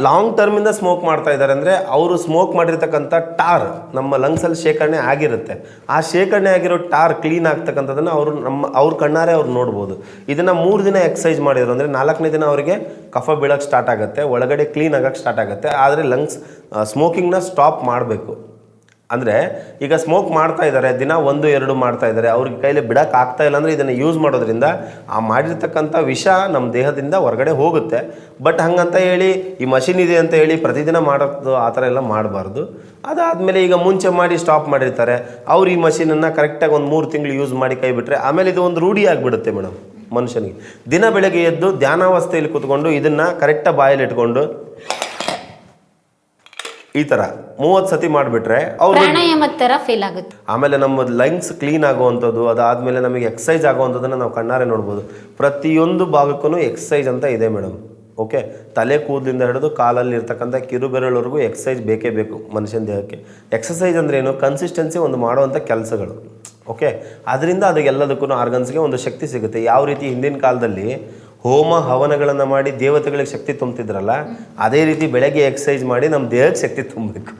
Long ಟರ್ಮಿಂದ smoke ಮಾಡ್ತಾ ಇದ್ದಾರೆ ಅಂದರೆ ಅವರು ಸ್ಮೋಕ್ ಮಾಡಿರ್ತಕ್ಕಂಥ ಟಾರ್ ನಮ್ಮ ಲಂಗ್ಸಲ್ಲಿ ಶೇಖರಣೆ ಆಗಿರುತ್ತೆ. ಆ ಶೇಖರಣೆ ಆಗಿರೋ ಟಾರ್ ಕ್ಲೀನ್ ಆಗ್ತಕ್ಕಂಥದ್ದನ್ನು ಅವ್ರ ಕಣ್ಣಾರೆ ಅವ್ರು ನೋಡ್ಬೋದು. ಇದನ್ನು 3 ದಿನ ಎಕ್ಸಸೈಸ್ ಮಾಡಿದ್ರು ಅಂದರೆ 4ನೇ ದಿನ ಅವರಿಗೆ ಕಫ ಬೀಳಕ್ಕೆ ಸ್ಟಾರ್ಟ್ ಆಗುತ್ತೆ, ಒಳಗಡೆ ಕ್ಲೀನ್ ಆಗೋಕ್ಕೆ ಸ್ಟಾರ್ಟ್ ಆಗುತ್ತೆ. ಆದರೆ ಲಂಗ್ಸ್ ಸ್ಮೋಕಿಂಗ್ನ ಸ್ಟಾಪ್ ಮಾಡಬೇಕು. ಅಂದರೆ ಈಗ ಸ್ಮೋಕ್ ಮಾಡ್ತಾ ಇದ್ದಾರೆ, ದಿನ 1-2 ಮಾಡ್ತಾ ಇದ್ದಾರೆ, ಅವ್ರಿಗೆ ಕೈಲಿ ಬಿಡೋಕೆ ಆಗ್ತಾ ಇಲ್ಲ ಅಂದರೆ ಇದನ್ನು ಯೂಸ್ ಮಾಡೋದ್ರಿಂದ ಆ ಮಾಡಿರ್ತಕ್ಕಂಥ ವಿಷ ನಮ್ಮ ದೇಹದಿಂದ ಹೊರಗಡೆ ಹೋಗುತ್ತೆ. ಬಟ್ ಹಂಗಂತ ಹೇಳಿ ಈ ಮಷಿನ್ ಇದೆ ಅಂತ ಹೇಳಿ ಪ್ರತಿದಿನ ಮಾಡೋದು ಆ ಥರ ಎಲ್ಲ ಮಾಡಬಾರ್ದು. ಅದಾದಮೇಲೆ ಈಗ ಮುಂಚೆ ಮಾಡಿ ಸ್ಟಾಪ್ ಮಾಡಿರ್ತಾರೆ, ಅವ್ರು ಈ ಮಷಿನನ್ನು ಕರೆಕ್ಟಾಗಿ ಒಂದು 3 ತಿಂಗಳು ಯೂಸ್ ಮಾಡಿ ಕೈ ಬಿಟ್ಟರೆ ಆಮೇಲೆ ಇದು ಒಂದು ರೂಢಿ ಆಗಿಬಿಡುತ್ತೆ ಮೇಡಮ್ ಮನುಷ್ಯನಿಗೆ. ದಿನ ಬೆಳಗ್ಗೆ ಎದ್ದು ಧ್ಯಾನಾವಸ್ಥೆಯಲ್ಲಿ ಕೂತ್ಕೊಂಡು ಇದನ್ನು ಕರೆಕ್ಟಾಗಿ ಬಾಯಲ್ಲಿ ಇಟ್ಕೊಂಡು ಈ ಥರ 30 ಸತಿ ಮಾಡಿಬಿಟ್ರೆ ಅವ್ರು ಥರ ಫೀಲ್ ಆಗುತ್ತೆ. ಆಮೇಲೆ ನಮ್ಮ ಲಂಗ್ಸ್ ಕ್ಲೀನ್ ಆಗುವಂಥದ್ದು, ಅದಾದಮೇಲೆ ನಮಗೆ ಎಕ್ಸಸೈಸ್ ಆಗುವಂಥದ್ದನ್ನು ನಾವು ಕಣ್ಣಾರೆ ನೋಡ್ಬೋದು. ಪ್ರತಿಯೊಂದು ಭಾಗಕ್ಕೂ ಎಕ್ಸಸೈಸ್ ಅಂತ ಇದೆ ಮೇಡಮ್. ಓಕೆ, ತಲೆ ಕೂದಲಿಂದ ಹಿಡಿದು ಕಾಲಲ್ಲಿ ಇರ್ತಕ್ಕಂಥ ಕಿರುಬೆರಳವರೆಗೂ ಎಕ್ಸಸೈಸ್ ಬೇಕೇ ಬೇಕು ಮನುಷ್ಯನ ದೇಹಕ್ಕೆ. ಎಕ್ಸಸೈಸ್ ಅಂದರೆ ಏನು? ಕನ್ಸಿಸ್ಟೆನ್ಸಿ ಒಂದು ಮಾಡುವಂಥ ಕೆಲಸಗಳು. ಓಕೆ, ಅದರಿಂದ ಅದು ಎಲ್ಲದಕ್ಕೂ ಆರ್ಗನ್ಸ್ಗೆ ಒಂದು ಶಕ್ತಿ ಸಿಗುತ್ತೆ. ಯಾವ ರೀತಿ ಹಿಂದಿನ ಕಾಲದಲ್ಲಿ ಹೋಮ ಹವನಗಳನ್ನು ಮಾಡಿ ದೇವತೆಗಳಿಗೆ ಶಕ್ತಿ ತುಂಬ್ತಿದ್ರಲ್ಲ, ಅದೇ ರೀತಿ ಬೆಳಗ್ಗೆ ಎಕ್ಸಸೈಸ್ ಮಾಡಿ ನಮ್ಮ ದೇಹಕ್ಕೆ ಶಕ್ತಿ ತುಂಬಬೇಕು.